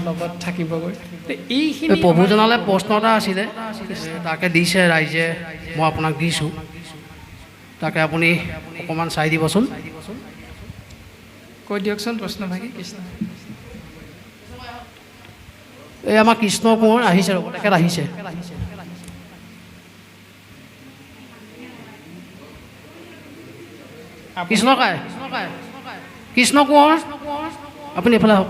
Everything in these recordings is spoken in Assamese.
লগত থাকিবগৈ এইখিনি প্ৰভুজনালে প্ৰশ্ন এটা আছিলে তাকে দিছে ৰাইজে মই আপোনাক দিছোঁ তাকে আপুনি অকণমান চাই দিবচোন কৈ দিয়কচোন প্ৰশ্নভাগী কৃষ্ণ এই আমাৰ কৃষ্ণ কোঁৱৰ আহিছে ৰ'ব তেখেত আহিছে কৃষ্ণ কাই কৃষ্ণ কোঁৱৰ আপুনি এইফালে আহক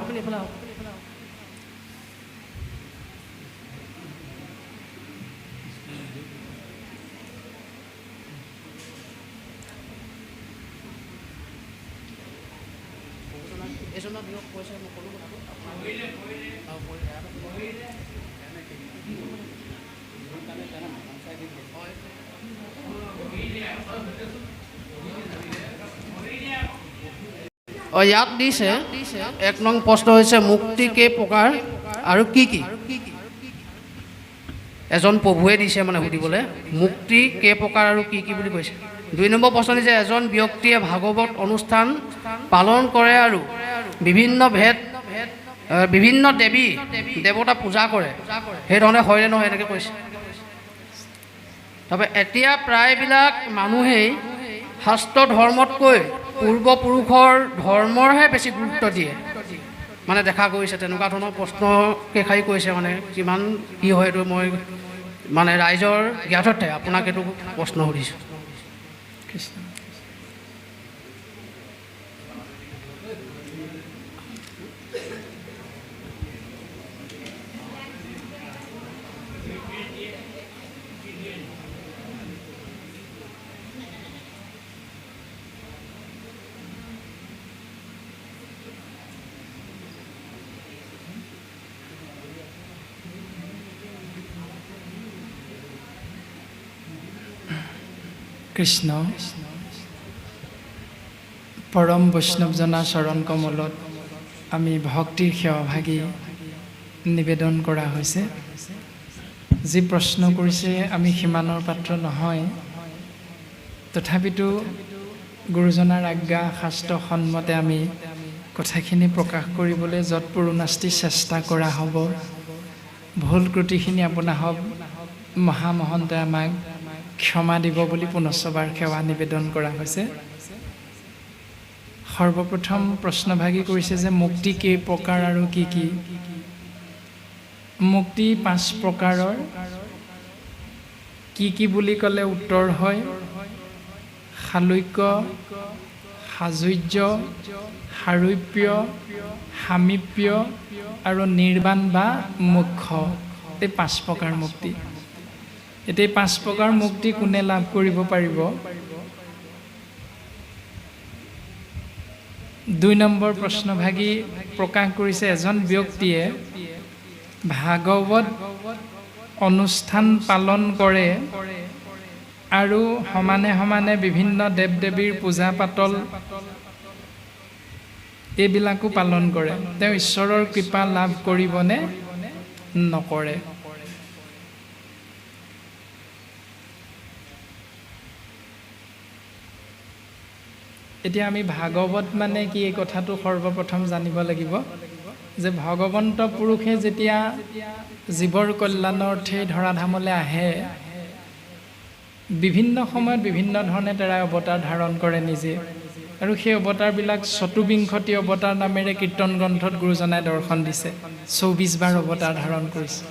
ইয়াত দিছে 1 নং প্ৰশ্ন হৈছে মুক্তি কেই প্ৰকাৰ আৰু কি কি এজন প্ৰভুৱে দিছে মানে সুধিবলৈ মুক্তি কেই প্ৰকাৰ আৰু কি কি বুলি কৈছে 2 নম্বৰ প্ৰশ্ন দিছে এজন ব্যক্তিয়ে ভাগৱত অনুষ্ঠান পালন কৰে আৰু বিভিন্ন দেৱী দেৱতা পূজা কৰে সেইধৰণে হয়নে নহয় এনেকৈ কৈছে তাৰপৰা এতিয়া প্ৰায়বিলাক মানুহেই শাস্ত্ৰ ধৰ্মতকৈ পূৰ্বপুৰুষৰ ধৰ্মৰহে বেছি গুৰুত্ব দিয়ে মানে দেখা গৈছে তেনেকুৱা ধৰণৰ প্ৰশ্ন কেইখাৰি কৈছে মানে কিমান কি হয় এইটো মই মানে ৰাইজৰ জ্ঞাততে আপোনাক এইটো প্ৰশ্ন সুধিছোঁ কৃষ্ণ কৃষ্ণ পৰম বৈষ্ণৱজনা চৰণ কমলত আমি ভক্তিৰ সেৱাভাগী নিবেদন কৰা হৈছে যি প্ৰশ্ন কৰিছে আমি সিমানৰ পাত্ৰ নহয় তথাপিতো গুৰুজনাৰ আজ্ঞা শাস্ত্ৰ সন্মতে আমি কথাখিনি প্ৰকাশ কৰিবলৈ যৎপৰোনাস্তি চেষ্টা কৰা হ'ব ভুল ত্ৰুটিখিনি আপোনাক মহামহন্তই আমাক ক্ষমা দিব বুলি পুনশ্চবাৰ সেৱা নিবেদন কৰা হৈছে সৰ্বপ্ৰথম প্ৰশ্নভাগী কৰিছে যে মুক্তি কেই প্ৰকাৰ আৰু কি কি মুক্তি 5 প্ৰকাৰৰ কি বুলি ক'লে উত্তৰ হয় শালুক্য সাজুৰ্য সাৰূপ্য সামীপ্য আৰু নিৰ্বাণ বা মোক্ষ এই 5 প্ৰকাৰ মুক্তি এতিয়া 5 প্ৰকাৰ মুক্তি কোনে লাভ কৰিব পাৰিব 2 নম্বৰ প্ৰশ্নভাগী প্ৰকাশ কৰিছে এজন ব্যক্তিয়ে ভাগৱত অনুষ্ঠান পালন কৰে আৰু সমানে সমানে বিভিন্ন দেৱ দেৱীৰ পূজা পাতল এইবিলাকো পালন কৰে তেওঁ ঈশ্বৰৰ কৃপা লাভ কৰিবনে নকৰে এতিয়া আমি ভাগৱত মানে কি এই কথাটো সৰ্বপ্ৰথম জানিব লাগিব যে ভগৱন্ত পুৰুষে যেতিয়া জীৱৰ কল্যাণাৰ্থে ধৰাধামলৈ আহে বিভিন্ন সময়ত বিভিন্ন ধৰণে তেৰা অৱতাৰ ধাৰণ কৰে নিজে আৰু সেই অৱতাৰবিলাক 24 অৱতাৰ নামেৰে কীৰ্তন গ্ৰন্থত গুৰুজনাই দৰ্শন দিছে 24 বাৰ অৱতাৰ ধাৰণ কৰিছে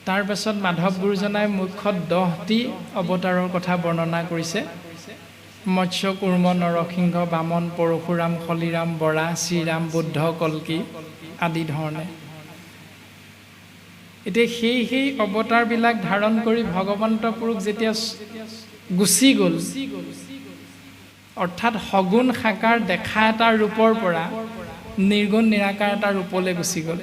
তাৰ পাছত মাধৱ গুৰুজনাই মুখ্যত 10টি অৱতাৰৰ কথা বৰ্ণনা কৰিছে মৎস্য কুৰ্ম নৰসিংহ বামন পৰশুৰাম হলিৰাম বৰা শ্ৰীৰাম বুদ্ধ কল্কি আদি ধৰণে এতিয়া সেই অৱতাৰবিলাক ধাৰণ কৰি ভগৱন্ত পুৰুষ যেতিয়া গুচি গ'ল অৰ্থাৎ সগুণ সাকাৰ দেখা এটা ৰূপৰ পৰা নিৰ্গুণ নিৰাকাৰ এটা ৰূপলৈ গুচি গ'ল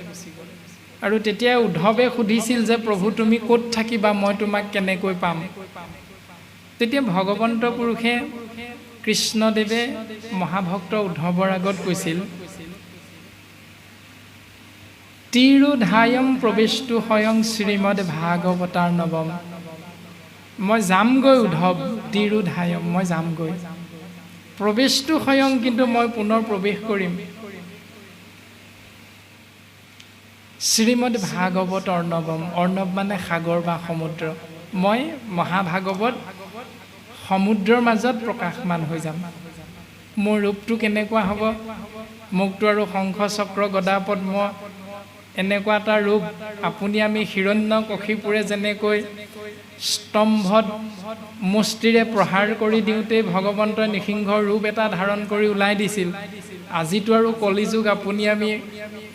আৰু তেতিয়া উদ্ধৱে সুধিছিল যে প্ৰভু তুমি ক'ত থাকিবা মই তোমাক কেনেকৈ পাম তেতিয়া ভগৱন্ত পুৰুষে কৃষ্ণদেৱে মহাভক্ত উদ্ধৱৰ আগত কৈছিল তিৰুধায়ম প্ৰৱেশটো স্বয়ং শ্ৰীমদ ভাগৱতাৰ নৱম মই যামগৈ উদ্ধৱ তিৰুধায়ম মই যামগৈ প্ৰৱেশটো স্বয়ং কিন্তু মই পুনৰ প্ৰৱেশ কৰিম শ্ৰীমদ ভাগৱত অৰ্ণৱম, অৰ্ণৱ মানে সাগৰ বা সমুদ্ৰ। মই মহাভাগৱত সমুদ্ৰৰ মাজত প্ৰকাশমান হৈ যাম। মোৰ ৰূপটো কেনেকুৱা হ'ব? মোকতো আৰু শংখ চক্ৰ গদা পদ্ম এনেকুৱা এটা ৰূপ, আপুনি আমি হিৰণ্যকশিপুৰে যেনেকৈ স্তম্ভত মুষ্টিৰে প্ৰহাৰ কৰি দিওঁতেই ভগৱন্তই নৃসিংহৰ ৰূপ এটা ধাৰণ কৰি ওলাই দিছিল, আজিতো আৰু কলিযুগ, আপুনি আমি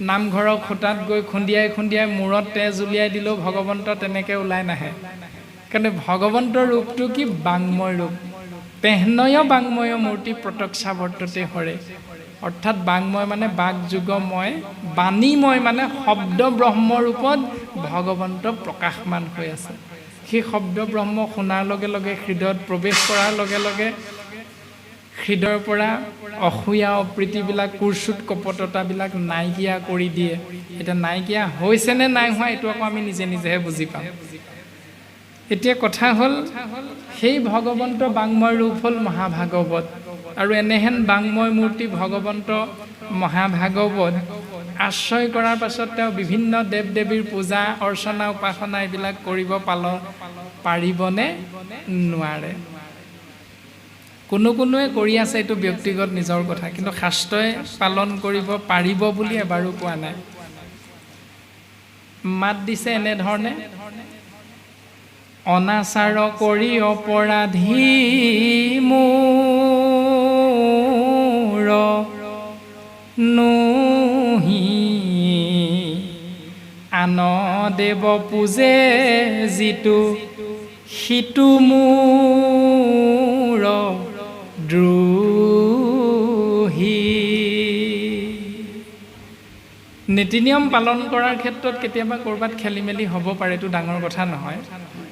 নামঘৰৰ খুঁটাত গৈ খুন্দিয়াই খুন্দিয়াই মূৰত তেজ উলিয়াই দিলেও ভগৱন্ত তেনেকৈ ওলাই নাহে। কাৰণ ভগৱন্তৰ ৰূপটো কি? বাংময় ৰূপ। তেহনয় বাংময় মূৰ্তি প্ৰত্যক্ষা বৰ্ততে হৰে, অৰ্থাৎ বাংময় মানে বাকযোগময়, বাণীময় মানে শব্দ ব্ৰহ্ম ৰূপত ভগৱন্ত প্ৰকাশমান হৈ আছে। সেই শব্দ ব্ৰহ্ম শুনাৰ লগে লগে, হৃদয়ত প্ৰৱেশ কৰাৰ লগে লগে হৃদয়ৰ পৰা অসূয়া অপ্ৰীতিবিলাক, কুৰ্চুট কপটতাবিলাক নাইকিয়া কৰি দিয়ে। এতিয়া নাইকিয়া হৈছে নে নাই হোৱা এইটো আকৌ আমি নিজে নিজেহে বুজি পাম। এতিয়া কথা হ'ল, সেই ভগৱন্ত বাংময় ৰূপ হ'ল মহাভাগৱত, আৰু এনেহেন বাংময় মূৰ্তি ভগৱন্ত মহাভাগৱত আশ্ৰয় কৰাৰ পাছত তেওঁ বিভিন্ন দেৱ দেৱীৰ পূজা অৰ্চনা উপাসনা এইবিলাক কৰিব পাৰিবনে? নোৱাৰে। কোনোৱে কৰি আছে, এইটো ব্যক্তিগত নিজৰ কথা, কিন্তু শাস্ত্ৰই পালন কৰিব পাৰিব বুলি এবাৰো কোৱা নাই। মাত দিছে এনেধৰণে, অনাচাৰ কৰি অপৰাধী মোৰ নুহি, আন দেৱ পূজে যিটো সিটো মোৰ দ্ৰোহী। নীতি নিয়ম পালন কৰাৰ ক্ষেত্ৰত কেতিয়াবা ক'ৰবাত খেলি মেলি হ'ব পাৰে, এইটো ডাঙৰ কথা নহয়,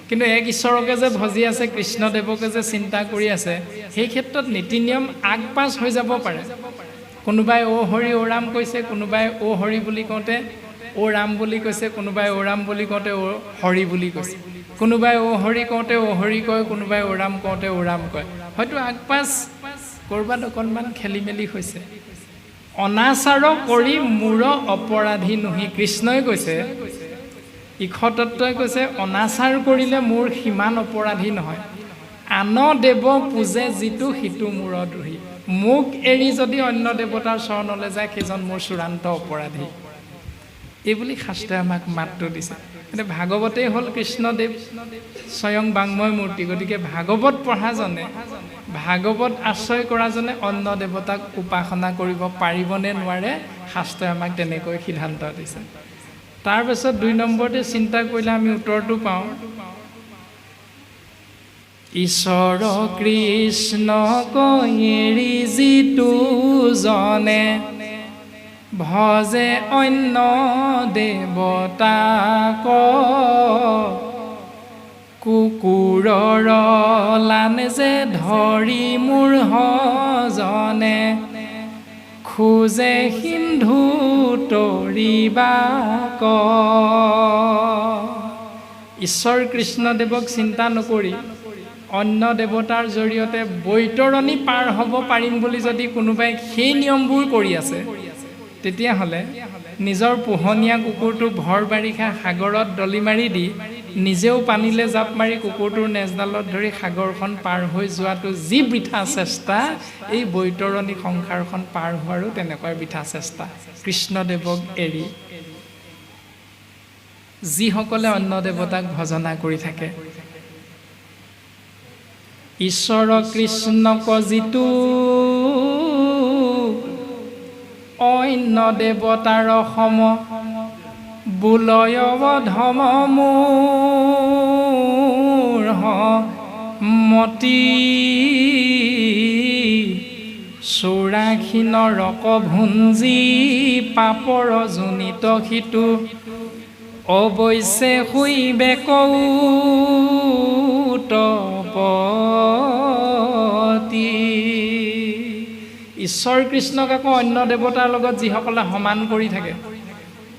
কিন্তু এক ঈশ্বৰকে যে ভজি আছে, কৃষ্ণদেৱকে যে চিন্তা কৰি আছে, সেই ক্ষেত্ৰত নীতি নিয়ম আগপাছ হৈ যাব পাৰে। কোনোবাই অ' হৰি অ' ৰাম কৈছে, কোনোবাই অ' হৰি বুলি কওঁতে অ' ৰাম বুলি কৈছে, কোনোবাই অ' ৰাম বুলি কওঁতে অ' হৰি বুলি কৈছে, কোনোবাই অ' হৰি কওঁতে অ' হৰি কয়, কোনোবাই অ' ৰাম কওঁতে অ' ৰাম কয়। হয়তো আগপাছ ক'ৰবাত অকণমান খেলি মেলি হৈছে। অনাচাৰ কৰি মূৰ অপৰাধী নুহি, কৃষ্ণই কৈছে, ঈশতত্বই কৈছে, অনাচাৰ কৰিলে মোৰ সিমান অপৰাধী নহয়, আন দেৱ পূজে যিটো সিটো মূৰ দ্ৰোহী। মোক এৰি যদি অন্য দেৱতাৰ চৰণলৈ যায়, সেইজন মোৰ চূড়ান্ত অপৰাধী। এই বুলি শাস্ত্ৰই আমাক মাতটো দিছে। কিন্তু ভাগৱতেই হ'ল কৃষ্ণদেৱ স্বয়ং বাংময় মূৰ্তি, গতিকে ভাগৱত পঢ়াজনে, ভাগৱত আশ্ৰয় কৰাজনে অন্য দেৱতাক উপাসনা কৰিব পাৰিবনে নোৱাৰে, শাস্ত্ৰই আমাক তেনেকৈ সিদ্ধান্ত দিছে। তাৰপিছত ২ নম্বৰতে চিন্তা কৰিলে আমি উত্তৰটো পাওঁ, ঈশ্বৰ কৃষ্ণক এৰি যিটো জনে ভজে অন্য দেৱতাক, কুকুৰৰ লান যে ধৰি মোৰ জনে খোজে সিন্ধু তৰিবাক। ঈশ্বৰ কৃষ্ণদেৱক চিন্তা নকৰি অন্য দেৱতাৰ জৰিয়তে বৈতৰণি পাৰ হ'ব পাৰিম বুলি যদি কোনোবাই সেই নিয়মবোৰ কৰি আছে, তেতিয়াহ'লে নিজৰ পোহনীয়া কুকুৰটো ভৰ বাৰিষা সাগৰত দলি মাৰি দি নিজেও পানীলৈ জাপ মাৰি কুকুৰটোৰ নেজডালত ধৰি সাগৰখন পাৰ হৈ যোৱাটো যি বৃথা চেষ্টা, এই বৈতৰণি সংসাৰখন পাৰ হোৱাৰো তেনেকুৱাই বৃথা চেষ্টা। কৃষ্ণদেৱক এৰি যিসকলে অন্য দেৱতাক ভজনা কৰি থাকে, ঈশ্বৰ কৃষ্ণক যিটো অন্য দেৱতাৰ সম বোলয় ধম মোৰ মতি, ৮৪ নৰক ভুঞ্জি পাপৰ জনিত সিটো অৱশ্যে শুইবে কৌতপতি। ঈশ্বৰ কৃষ্ণক আকৌ অন্য দেৱতাৰ লগত যিসকলে সমান কৰি থাকে,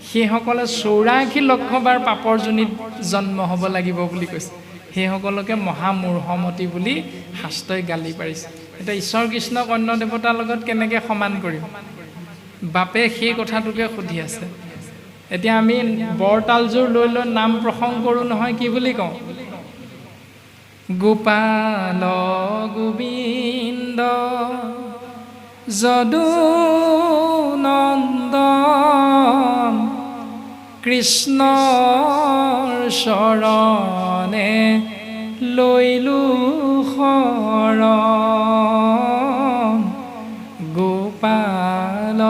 সেইসকলে ৮৪ লক্ষ বাৰ পাপৰ জনিত জন্ম হ'ব লাগিব বুলি কৈছে। সেইসকলকে মহামূঢ়মতি বুলি শাস্ত্ৰই গালি পাৰিছে। এতিয়া ঈশ্বৰ কৃষ্ণক অন্য দেৱতাৰ লগত কেনেকৈ সমান কৰিম? বাপে সেই কথাটোকে সুধি আছে। এতিয়া আমি বৰতালযোৰ লৈ লৈ নাম প্ৰসংগ কৰোঁ নহয়, কি বুলি কওঁ? গোপাল গোবিন্দ যদুনন্দন কৃষ্ণৰ চৰণে লৈলো শৰণ। গোপাল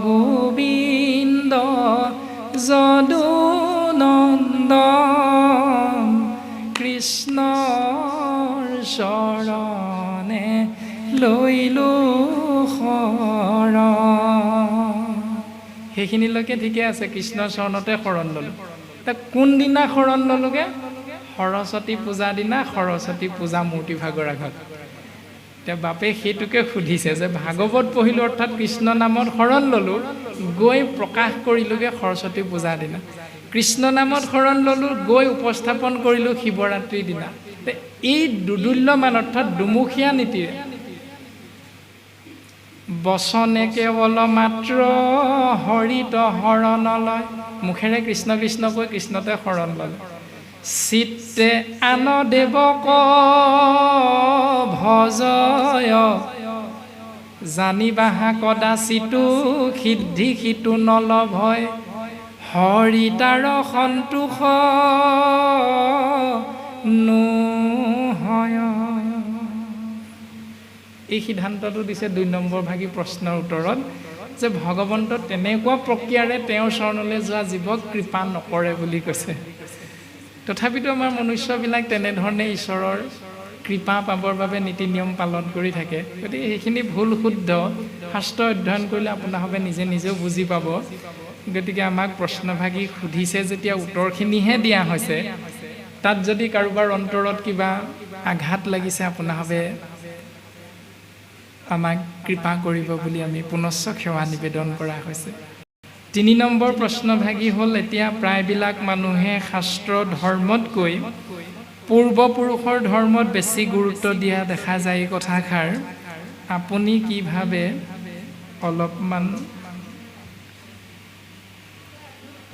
গোবিন্দ যদুনন্দন কৃষ্ণৰ চৰণে লৈলো শৰণ। সেইখিনিলৈকে ঠিকে আছে, কৃষ্ণৰ চৰণতে শৰণ ল'লোঁ। এতিয়া কোনদিনা শৰণ ল'লোগৈ? সৰস্বতী পূজাৰ দিনা, সৰস্বতী পূজা মূৰ্তি ভাগৰ আগত। এতিয়া বাপে সেইটোকে সুধিছে যে ভাগৱত পঢ়িলোঁ অৰ্থাৎ কৃষ্ণ নামত শৰণ ল'লোঁ, গৈ প্ৰকাশ কৰিলোঁগৈ সৰস্বতী পূজাৰ দিনা। কৃষ্ণ নামত শৰণ ল'লোঁ, গৈ উপস্থাপন কৰিলোঁ শিৱৰাত্ৰিৰ দিনা। এই দুদুল্যমান অৰ্থাৎ দুমুখীয়া নীতিৰে বচনে কেৱল মাত্ৰ হৰিত শৰণ লয়, মুখেৰে কৃষ্ণ কৃষ্ণ কৈ কৃষ্ণতে শৰণ ল'লে। চিত্তে আন দেৱক ভজয় জানিবাহা কদাচিতো সিদ্ধি সিটো নলভয় হৰি তাৰ সন্তোষ নোহয়। এই সিদ্ধান্তটো দিছে ২ নম্বৰ ভাগী প্ৰশ্নৰ উত্তৰত যে ভগৱন্ত তেনেকুৱা প্ৰক্ৰিয়াৰে তেওঁৰ চৰণলৈ যোৱা জীৱক কৃপা নকৰে বুলি কৈছে। তথাপিতো আমাৰ মনুষ্যবিলাক তেনেধৰণে ঈশ্বৰৰ কৃপা পাবৰ বাবে নীতি নিয়ম পালন কৰি থাকে। গতিকে সেইখিনি ভুল শুদ্ধ শাস্ত্ৰ অধ্যয়ন কৰিলে আপোনালোকে নিজে নিজেও বুজি পাব। গতিকে আমাক প্ৰশ্নভাগী সুধিছে যেতিয়া উত্তৰখিনিহে দিয়া হৈছে, তাত যদি কাৰোবাৰ অন্তৰত কিবা আঘাত লাগিছে আপোনালোকে আমাক কৃপা কৰিব বুলি আমি পুনশ্চ সেৱা নিবেদন কৰা হৈছে। ৩ নম্বৰ প্ৰশ্নভাগী হ'ল, এতিয়া প্ৰায়বিলাক মানুহে শাস্ত্ৰ ধৰ্মতকৈ পূৰ্বপুৰুষৰ ধৰ্মত বেছি গুৰুত্ব দিয়া দেখা যায়। এই কথাষাৰ আপুনি কি ভাবে? অলপমান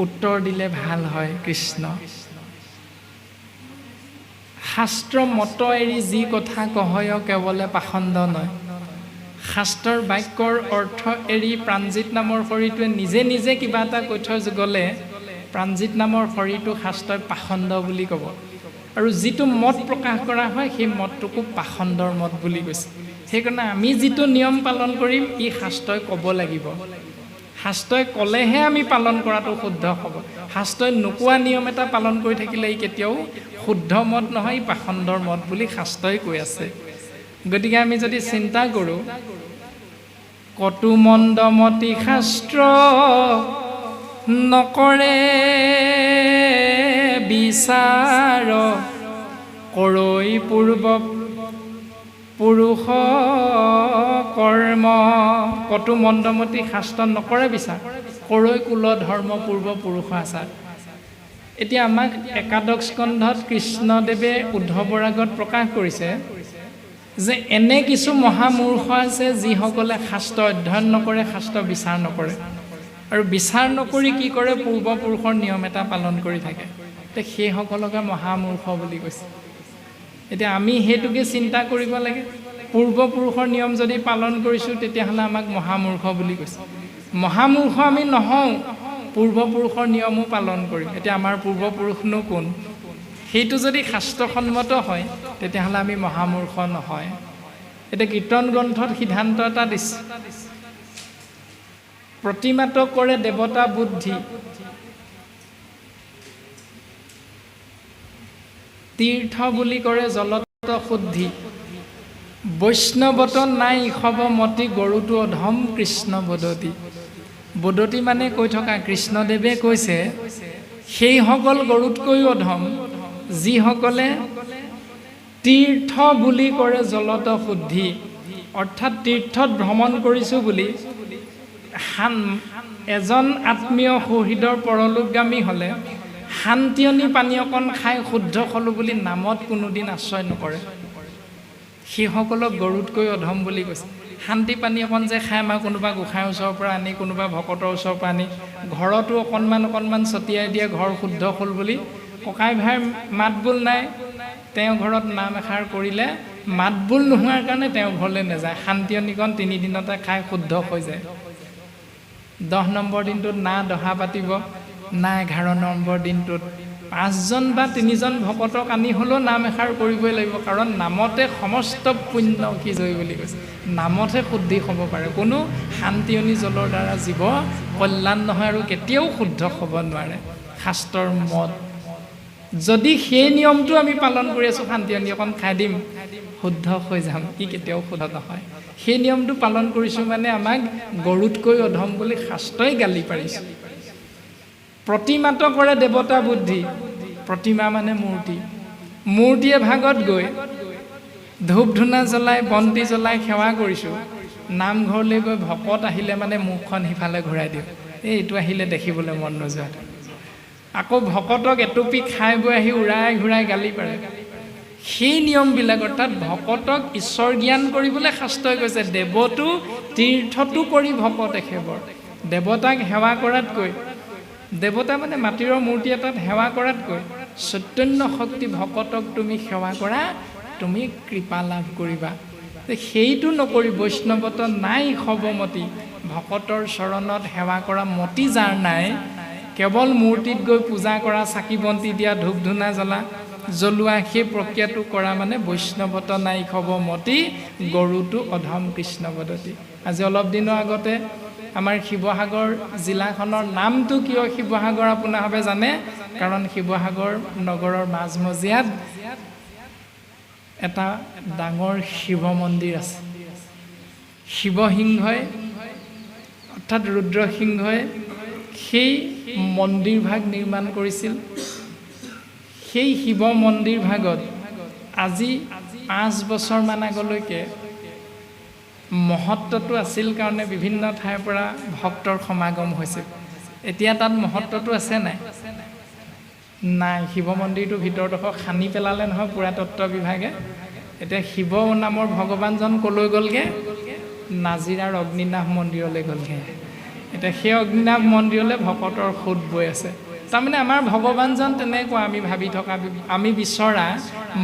উত্তৰ দিলে ভাল হয়। কৃষ্ণ শাস্ত্ৰ মত এৰি যি কথা কহয় কেৱলে পাখণ্ড নয়। শাস্ত্ৰৰ বাক্যৰ অৰ্থ এৰি প্ৰাণজিৎ নামৰ শৰীৰটোৱে নিজে নিজে কিবা এটা কৈ থৈ গ'লে প্ৰাণজিৎ নামৰ শৰীৰটো শাস্ত্ৰই পাখণ্ড বুলি ক'ব। আৰু যিটো মত প্ৰকাশ কৰা হয় সেই মতটোকো পাখণ্ডৰ মত বুলি কৈছে। সেইকাৰণে আমি যিটো নিয়ম পালন কৰিম ই শাস্ত্ৰই ক'ব লাগিব। শাস্ত্ৰই ক'লেহে আমি পালন কৰাটো শুদ্ধ হ'ব। শাস্ত্ৰই নোকোৱা নিয়ম এটা পালন কৰি থাকিলে ই কেতিয়াও শুদ্ধ মত নহয়, ই পাখণ্ডৰ মত বুলি শাস্ত্ৰই কৈ আছে। গতিকে আমি যদি চিন্তা কৰোঁ, কটু মন্দমতি শাস্ত্ৰ নকৰে বিচাৰ কৰৈ পূৰ্ব পুৰুষ কৰ্ম। কটু মন্দমতি শাস্ত্ৰ নকৰে বিচাৰ কৰৈ কুল ধৰ্ম পূৰ্ব পুৰুষ আচাৰ। এতিয়া আমাক একাদশ স্কন্ধত কৃষ্ণদেৱে উদ্ধৱৰ আগত প্ৰকাশ কৰিছে যে এনে কিছু মহামূৰ্খ আছে যিসকলে শাস্ত্ৰ অধ্যয়ন নকৰে, শাস্ত্ৰ বিচাৰ নকৰে, আৰু বিচাৰ নকৰি কি কৰে? পূৰ্বপুৰুষৰ নিয়ম এটা পালন কৰি থাকে। এতিয়া সেইসকলকে মহামূৰ্খ বুলি কৈছে। এতিয়া আমি সেইটোকে চিন্তা কৰিব লাগে। পূৰ্বপুৰুষৰ নিয়ম যদি পালন কৰিছোঁ তেতিয়াহ'লে আমাক মহামূৰ্খ বুলি কৈছে। মহামূৰ্খ আমি নহওঁ, পূৰ্বপুৰুষৰ নিয়মো পালন কৰিম। এতিয়া আমাৰ পূৰ্বপুৰুষনো কোন? সেইটো যদি শাস্ত্ৰসন্মত হয় তেতিয়াহ'লে আমি মহামূৰ্খ নহয়। এতিয়া কীৰ্তন গ্ৰন্থত সিদ্ধান্ত এটা দিছে, প্ৰতিমাত কৰে দেৱতা বুদ্ধি, তীৰ্থ বুলি কৰে জলত শুদ্ধি, বৈষ্ণৱত নাই ইষৱ মতি গৰুটো অধম কৃষ্ণ বদতি। বদতি মানে কৈ থকা কৃষ্ণদেৱে কৈছে সেইসকল গৰুতকৈও অধম যিসকলে তীৰ্থ বুলি কৰে জলত শুদ্ধি, অৰ্থাৎ তীৰ্থত ভ্ৰমণ কৰিছোঁ বুলি এজন আত্মীয় সৌহৃদৰ পৰলোকগামী হ'লে শান্তিয়নী পানী অকণ খাই শুদ্ধ হ'লোঁ বুলি নামত কোনোদিন আশ্ৰয় নকৰে। সেইসকলক গৰুতকৈ অধম বুলি কৈছে। শান্তি পানী অকণ যে খাই আমাৰ কোনোবা গোঁসাইৰ ওচৰৰ পৰা আনি কোনোবা ভকতৰ ওচৰৰ পৰা আনি ঘৰতো অকণমান ছটিয়াই দিয়ে ঘৰ শুদ্ধ হ'ল বুলি ককাই ভাইৰ মাত বোল নাই তেওঁ ঘৰত নাম এষাৰ কৰিলে মাত বোল নোহোৱাৰ কাৰণে তেওঁ ঘৰলৈ নাযায় শান্তিয়নিকণ 3 দিনতে খাই শুদ্ধ হৈ যায় 10 নম্বৰ দিনটোত না দহা পাতিব না 11 নম্বৰ দিনটোত 5জন বা 3জন ভকতক আনি হ'লেও নাম এষাৰ কৰিবই লাগিব কাৰণ নামতে সমস্ত পুণ্য কি জয় বুলি কৈছে নামতহে শুদ্ধি হ'ব পাৰে কোনো শান্তিয়নি জলৰ দ্বাৰা জীৱ কল্যাণ নহয় আৰু কেতিয়াও শুদ্ধ হ'ব নোৱাৰে শাস্ত্ৰৰ মত যদি সেই নিয়মটো আমি পালন কৰি আছোঁ শান্তিয়নি অকণ খাই দিম শুদ্ধ হৈ যাম ই কেতিয়াও শুদ্ধ নহয় সেই নিয়মটো পালন কৰিছোঁ মানে আমাক গৰুতকৈ অধম বুলি শাস্ত্ৰই গালি পাৰিছে প্ৰতিমাত কৰে দেৱতা বুদ্ধি প্ৰতিমা মানে মূৰ্তিয়ে ভাগত গৈ ধূপ ধূনা জ্বলাই বন্তি জ্বলাই সেৱা কৰিছোঁ নামঘৰলৈ গৈ ভকত আহিলে মানে মুখখন সিফালে ঘূৰাই দিওঁ এইটো আহিলে দেখিবলৈ মন নোযোৱাটো আকৌ ভকতক এটুপি খাই বৈ আহি উৰাই ঘূৰাই গালি পাৰে সেই নিয়মবিলাকৰ তাত ভকতক ঈশ্বৰ জ্ঞান কৰিবলৈ শাস্ত্ৰই কৈছে দেৱটো তীৰ্থটো কৰি ভকত একেবৰ দেৱতাক সেৱা কৰাতকৈ দেৱতা মানে মাটিৰ মূৰ্তি এটাত সেৱা কৰাতকৈ চৈতন্য শক্তি ভকতক তুমি সেৱা কৰা তুমি কৃপা লাভ কৰিবা সেইটো নকৰি বৈষ্ণৱত নাই খবমতি ভকতৰ চৰণত সেৱা কৰা মতি যাৰ নাই কেৱল মূৰ্তিত গৈ পূজা কৰা চাকি বন্তি দিয়া ধূপ ধূনা জ্বলোৱা সেই প্ৰক্ৰিয়াটো কৰা মানে বৈষ্ণৱত নাই খবমতি গৰুটো অধম কৃষ্ণপদতি আজি অলপ দিনৰ আগতে আমাৰ শিৱসাগৰ জিলাখনৰ নামটো কিয় শিৱসাগৰ আপোনাৰভাৱে জানে কাৰণ শিৱসাগৰ নগৰৰ মাজমজিয়াত এটা ডাঙৰ শিৱ মন্দিৰ আছে শিৱসিংহই অৰ্থাৎ ৰুদ্ৰসিংহই সেই মন্দিৰ ভাগ নিৰ্মাণ কৰিছিল সেই শিৱ মন্দিৰ ভাগত আজি 5 বছৰমান আগলৈকে মহত্বটো আছিল কাৰণে বিভিন্ন ঠাইৰ পৰা ভক্তৰ সমাগম হৈছিল এতিয়া তাত মহত্বটো আছে নাই শিৱ মন্দিৰটোৰ ভিতৰডোখৰ খানি পেলালে নহয় পুৰাতত্ত্ব বিভাগে এতিয়া শিৱ নামৰ ভগৱানজন ক'লৈ গ'লগৈ নাজিৰাৰ অগ্নিনাভ মন্দিৰলৈ গ'লগৈ এতিয়া সেই অগ্নিনাভ মন্দিৰলৈ ভকতৰ সোঁত বৈ আছে তাৰমানে আমাৰ ভগৱানজন তেনেকুৱা আমি ভাবি থকা আমি বিচৰা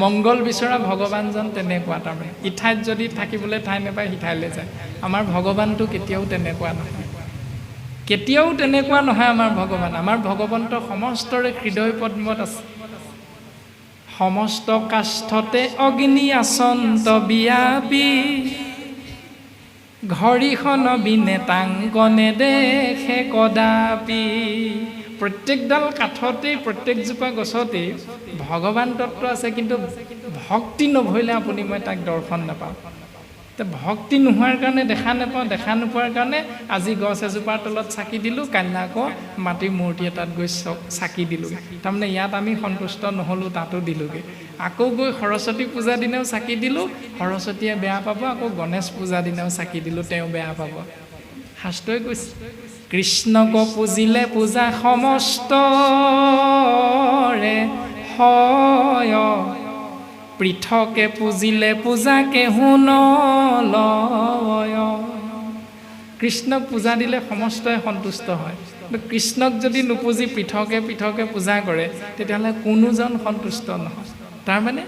মংগল বিচৰা ভগৱানজন তেনেকুৱা তাৰমানে ইঠাইত যদি থাকিবলৈ ঠাই নাপায় সিঠাইলৈ যায় আমাৰ ভগৱানটো কেতিয়াও তেনেকুৱা নহয় আমাৰ ভগৱন্ত সমস্তৰে হৃদয় পদ্মত আছে সমস্ত কাষ্ঠতে অগ্নি আচন্ত বিয়াপি ঘড়ীখন বিনে টাংকনে দেখে কদাপি প্ৰত্যেকডাল কাঠতেই প্ৰত্যেকজোপা গছতেই ভগৱান তত্ত্ব আছে কিন্তু ভক্তি নভৰিলে আপুনি মই তাক দৰ্শন নাপাওঁ ভক্তি নোহোৱাৰ কাৰণে দেখা নোপোৱাৰ কাৰণে আজি গছ এজোপাৰ তলত চাকি দিলোঁ কাইলৈ আকৌ মাটিৰ মূৰ্তি এটাত গৈ চাকি দিলোঁ তাৰমানে ইয়াত আমি সন্তুষ্ট নহ'লোঁ তাতো দিলোঁগৈ আকৌ গৈ সৰস্বতী পূজাৰ দিনাও চাকি দিলোঁ সৰস্বতীয়ে বেয়া পাব আকৌ গণেশ পূজাৰ দিনাও চাকি দিলোঁ তেওঁ বেয়া পাব শাস্ত্ৰই কৈছে কৃষ্ণক পূজিলে পূজা সমস্তৰে হয় পৃথকে পূজিলে পূজা কেহু নলয় কৃষ্ণক পূজা দিলে সমস্তই সন্তুষ্ট হয় কিন্তু কৃষ্ণক যদি নুপুজি পৃথকে পূজা কৰে তেতিয়াহ'লে কোনোজন সন্তুষ্ট নহয় তাৰমানে